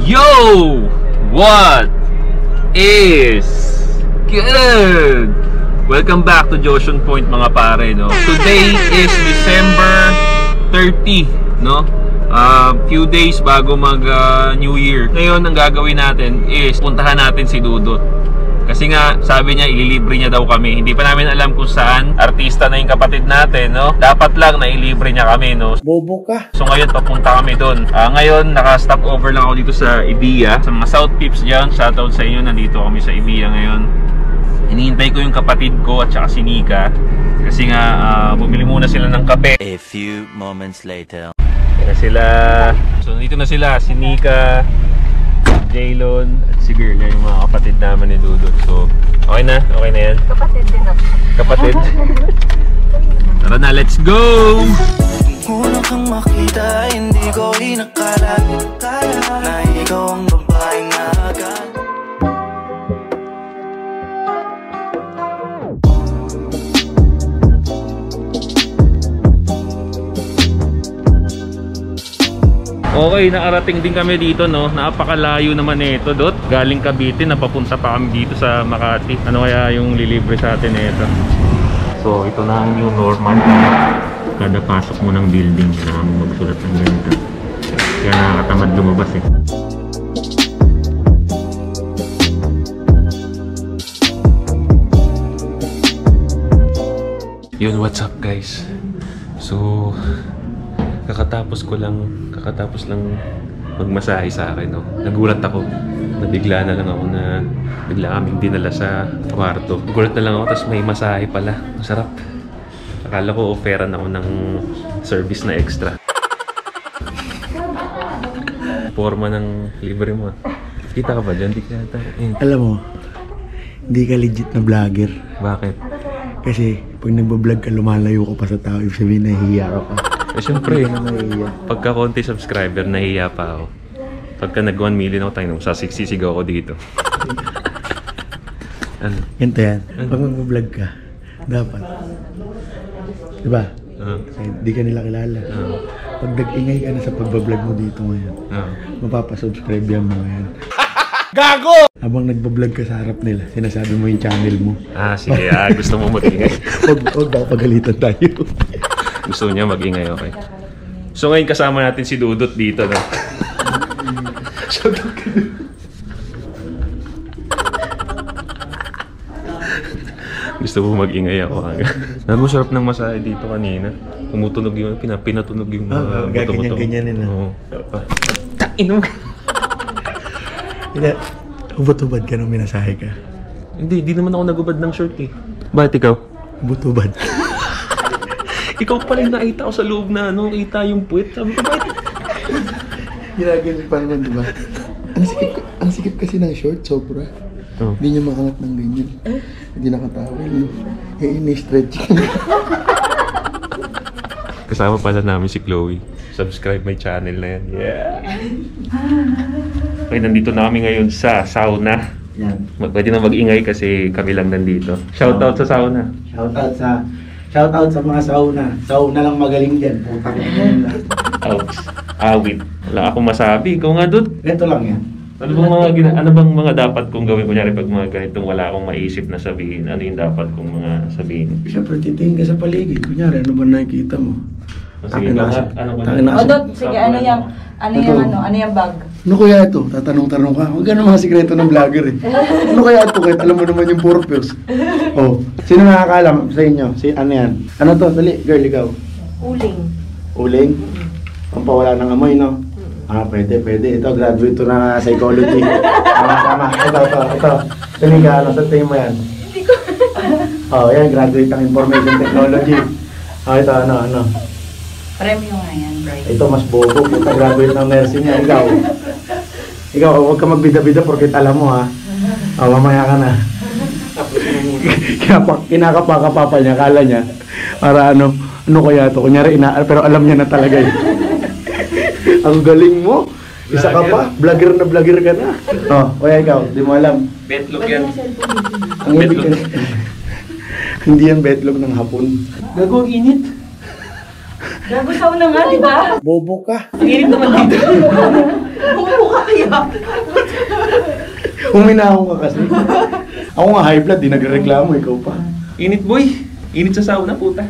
Yo! What is good? Welcome back to Joshon Point mga pare, no? Today is December 30, no? Few days bago mag New Year. Ngayon ang gagawin natin is puntahan natin si Dudut. Kasi nga, sabi niya, ililibre niya daw kami. Hindi pa namin alam kung saan. Artista na yung kapatid natin, no? Dapat lang na ilibre niya kami, no? Bobo ka. So ngayon, papunta kami doon. Ngayon, naka-stop over lang ako dito sa Ibiya. Sa mga South Pips dyan, shoutout sa inyo. Nandito kami sa Ibiya ngayon. Hinihintay ko yung kapatid ko at saka si Nika. Kasi nga, bumili muna sila ng kape. A few moments later. Kaya sila. So, nandito na sila. Si Nika, Jaylon, at si Girl, yung mga kapatid naman ni Dudut. So, okay na? Okay na yan? Kapatid din ako. Kapatid? Tara na, let's go! Unang kang makita, hindi ko inakala na ikaw ang babaeng agad. Okay, nakarating din kami dito, no? Napakalayo naman nito, Dot. Galing Cavite, napapunta pa kami dito sa Makati. Ano kaya yung lilibre sa atin nito? So, ito na ang new normal. Kada pasok mo ng building, kailangan mo magsulat ng ganito. Kaya nakakatamad lumabas eh. Yun, what's up guys? So, kakatapos lang magmasahe sa akin, no? Nagulat ako. Nabigla na lang ako na bigla kaming dinala sa kwarto. Nagulat na lang ako, tapos may masahe pala. Masarap. Akala ko offeran ako ng service na extra. Forma ng libre mo. Kita ka ba dyan? Di ka yata. Alam mo, hindi ka legit na vlogger. Bakit? Kasi pag nagbablog ka, lumalayo ka pa sa tao. Ibig sabihin, nahihiya ka pa. Eh syempre, pagka konti subscriber, nahihiya pa ako. Pagka nag 1 million ako, tayo sasisigaw ako dito. Ano? Ganito yan. Pag magbablog ka, dapat. Diba? Hindi ka nila kilala. Pag nag-ingay ka na sa pagbablog mo dito ngayon, mapapasubscribe yung mga yan. Gago! Habang nagbablog ka sa harap nila, sinasabi mo yung channel mo. Sige. Gusto mo mag-ingay. Huwag baka pagalitan tayo. Gusto niya mag-ingay, okay. So ngayon kasama natin si Dudut dito, no? Gusto mo mag-ingay ako. Alam mo, sarap ng masahe dito kanina. Tumutunog yung, pinatunog yung mga buto-buto. Ganyan-ganyan na. Oo. Inom ka. Hindi, ubad-ubad ka nung minasahe ka. Hindi naman ako nagubad ng short eh. Bakit ikaw? Ubad-ubad. Ikaw pala yung nakita ko sa loob na ano, kita yung puwet. Sabi ko, bakit? Ginagalit pa naman, diba? Ang sikip kasi ng short, sobra. Hindi niya makangat ng ganyan. Hindi nakatawa. Ini-stretch. Kasama pala namin si Chloe. Subscribe my channel na yan. Yeah! Okay, nandito na kami ngayon sa sauna. Yan. Pwede na mag-ingay kasi kami lang nandito. Shoutout sa sauna. Shoutout sa mga sauna. Sauna lang magaling dyan. Putang ina. Ouch. Awit. Wala akong masabi. Ikaw nga, Dud. Ito lang yan. Ano bang mga dapat kong gawin? Kunyari pag mga ganitong wala akong maisip na sabihin, ano yung dapat kong mga sabihin? Siyempre, titingin ka sa paligid. Kunyari, ano ba nakikita mo? Sige nga, ano ba? Dot, sige, ano yung bag? Ano kaya ito? Tatanong-tanong ka. Huwag ganun mga sikreto ng vlogger eh. Ano kaya ito? Kahit alam mo naman yung purpose. Oh, sino nakakaalam sa inyo? Ano yan? Ano to? Dali, girl, ikaw. Uling. Uling? Pampawala ng amoy, no? Pwede. Ito, graduate to na psychology. Tama. Ito. Dali ka, ano? Sa tingin mo yan? Hindi ko. Yan, graduate ng information technology. Ito, ano? Premyo nga yan, right? Ito, mas bobo. Puta, graduate ng nursing niya. Ikaw, huwag ka magbida-bida porkit alam mo, ha? Mamaya ka na. Kinakapa-kapapa niya, kala niya. Para ano kaya ito? Kunyari, pero alam niya na talaga eh. Ang galing mo. Isa ka pa, vlogger ka na. Kaya ikaw, di mo alam. Betlog yan. Ang ibig ka. Hindi yan betlog ng hapon. Gago, init. Gago sauna nga, di ba? Bobo ka. Ang init naman dito. Bobo ka kay Uminahon ka kasi. Ako nga high blood, di nagreklamo, ikaw pa. Init boy! Init sa sauna, puta.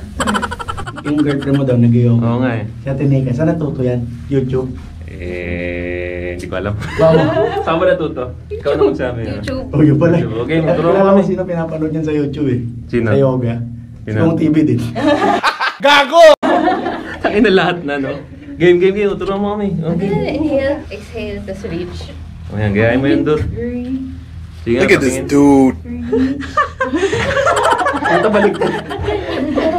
Yung girlfriend mo daw, nag-yoga. Oo nga eh. Siya tinika. Saan natuto yan? YouTube? Hindi ko alam. Bawa. Saan ba natuto? Ikaw na magsabi. YouTube. Oh, yun pala. Okay, maturo Kilala kami. mo sino pinapanood yan sa YouTube eh. Sino? Sa yoga. Sino? Sa TV din. Tangin na lahat na, no? Game. Turo mo kami. Okay. Inhale, exhale, tapos reach. Ayan, gayahin mo yun, Dut. Sige, Look at this dude.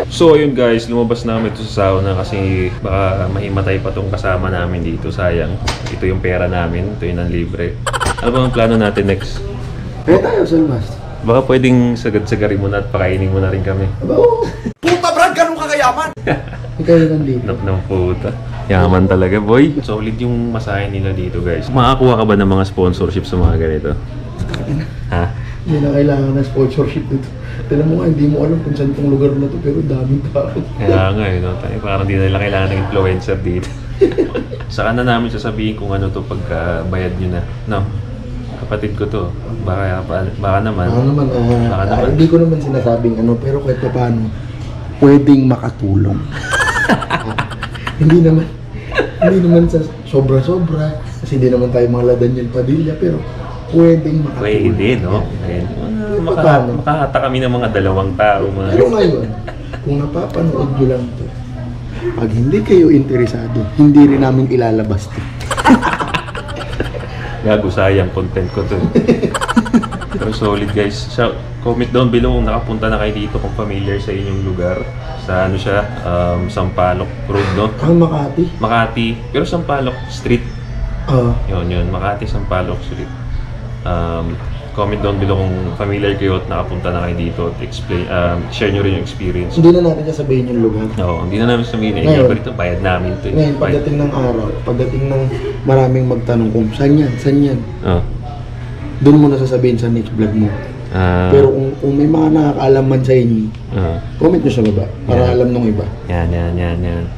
So ayun guys, lumabas namin ito sa sauna kasi baka mahimatay pa tong kasama namin dito, sayang. Ito yung pera namin, ito yung libre. Ano ba ang plano natin next? Kaya tayo, Salmas. Baka pwedeng sagad-sagarin mo na at pakainin mo na rin kami. Aba, oo. Puta Brad, ganun ka kayaman? Ikaw yun ang libre. Nap ng puta. Yaman talaga, boy. Solid yung masahe nila dito, guys. Makakuha ka ba ng mga sponsorship sa mga ganito? Ha? Hindi na kailangan ng sponsorship dito. Tignan mo nga, hindi mo alam kung saan itong lugar na to, pero daming tao. Kaya nga, no? Parang di na nila kailangan ng influencer dito. Saka na namin sasabihin kung ano to pagka bayad nyo na. No? Kapatid ko to. Baka naman. Baka naman. Hindi ko naman sinasabing ano, pero kahit pa paano, pwedeng makatulong. Hindi naman sa sobra-sobra, kasi hindi naman tayo mga Daniel Padilla, pero pwedeng makatulong. Pwede, no? Makahata kami ng mga 2 tao. Pero ngayon, kung napapanood nyo lang to, pag hindi kayo interesado, hindi rin namin ilalabas to. Gago, sayang content ko to. Pero solid guys. So, comment down below kung nakapunta na kayo dito, kung familiar sa inyong lugar. Sa ano siya, Sampaloc Road, no? Ang Makati. Makati, pero Sampaloc Street. Yun. Makati, Sampaloc Street. Comment down below kung familiar kayo at nakapunta na kayo dito at explain, share nyo rin yung experience. Hindi na natin sasabihin yung lugar. Oo, hindi na namin sabihin. Ngayon, Ngayon, ito, bayad namin ito. Ngayon, pagdating ng araw, pagdating ng maraming magtanong kung saan yan, doon mo na sasabihin sa next vlog mo. Pero kung may mga nakakaalam man sa inyo, comment nyo sa baba para alam nung iba. Yan.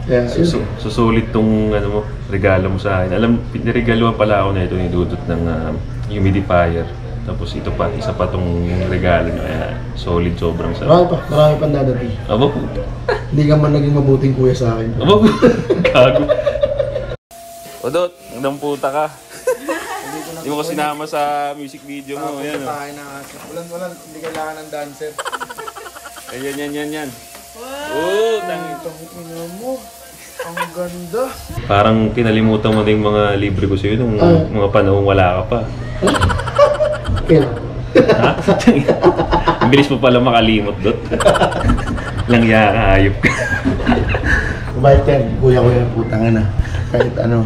Kaya, Susulit tong ano mo, regalo mo sa akin. Alam, niregaluhan pala ako na ito ni Dudut ng humidifier. Tapos ito pa, isa pa tong regalo niya. Kaya solid, sobrang sarap. marami pang dadating. Aba puta. Hindi ka man naging mabuting kuya sa akin. Aba puta. Gago. Odot, nang puta ka. Hindi mo ko sinama sa music video mo. Ayan, oh. Walang, hindi kailangan ng dancer. Yan. Oh, Tingnan mo. Ang ganda. parang kinalimutan mo na yung mga libre ko sa'yo nung mga panahong wala ka pa. Kailan? Ha? Ang bilis mo pala makalimot, Dot. Lang hayop ka. Mabait yan, kuya putang na. Kahit ano.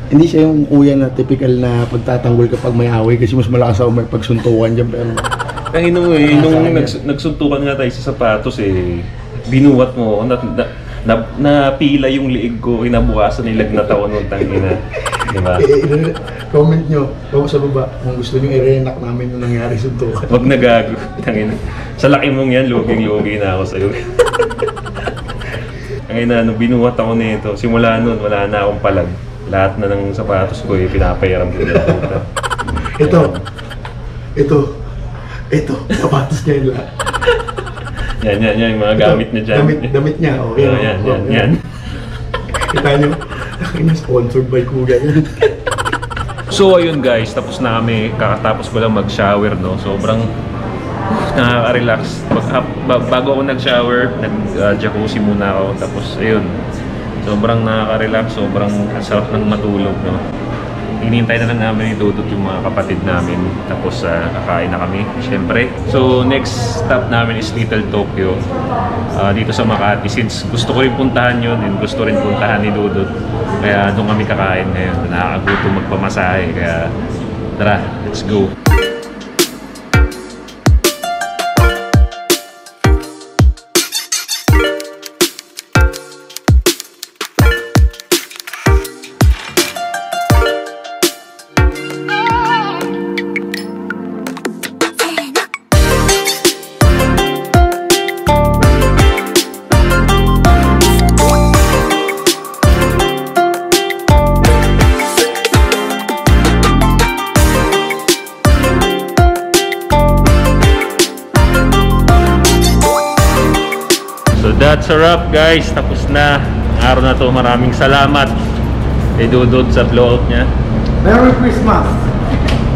Hindi siya yung kuya na typical na pagtatanggol kapag may away kasi mas malakas ako may pagsuntukan dyan, pero Ang ino mo eh, nung nagsuntukan nga tayo sa sapatos eh, binuwat mo ako, napila yung liig ko, kinabukasan nilagnat ako nung tangina. Diba? comment nyo sa baba kung gusto nyo i-reenact namin yung nangyari suntukan. Huwag nagago, tangina. Sa laki mong yan, luging-lugi na ako sa'yo. Ngayon na, binuwat ako nito, simula nun, wala na akong palag. Lahat na ng sapatos ko eh, pinapayaram ko nila. Ito, sapatos niya yung lahat. Yan, yung mga gamit niya dyan. Damit niya, oh. Yan. Kita nyo, sponsored by Kuya yan. So ayun guys, tapos na kami, kakatapos ko lang mag-shower, no? Sobrang nakaka-relax. Bago ako nag-shower, nag-jacuzzi muna ako, tapos ayun. Sobrang nakaka-relax, sobrang sarap ng matulog, no? Hinihintay na lang namin ni Dudut yung mga kapatid namin, tapos kakain na kami, syempre. So next stop namin is Little Tokyo, dito sa Makati. Since gusto ko rin puntahan yun, and gusto rin puntahan ni Dudut, kaya doon kami kakain ngayon. Nakakagutom magpamasahe, kaya tara, let's go. that's a wrap guys. Tapos na ang araw na to. Maraming salamat kay Dudut sa blowout niya. Merry Christmas!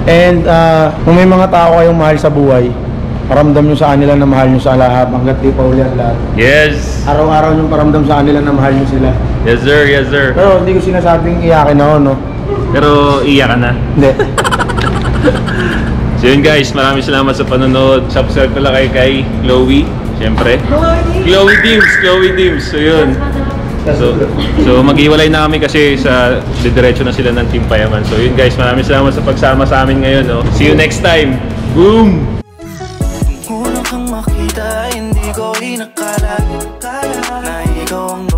And kung may mga tao kayong mahal sa buhay, paramdam nyo sa kanila na mahal nyo sa lahat hanggat di pa uli ang lahat. Yes! Araw-araw nyo paramdam sa kanila na mahal nyo sila. Yes sir, yes sir. Pero hindi ko sinasabing iyakin ako, no? Pero iyak ka na. Hindi. So yun guys, maraming salamat sa panonood. Subscribe pala kay Chloe, syempre. Chloe Dims. So yun. So maghiwalay na kami kasi sa didiretso na sila ng Team Payaman. So yun guys, maraming salamat sa pagsama sa amin ngayon, no? See you next time. Boom! Una kang makita, hindi ko inakala na ikaw ang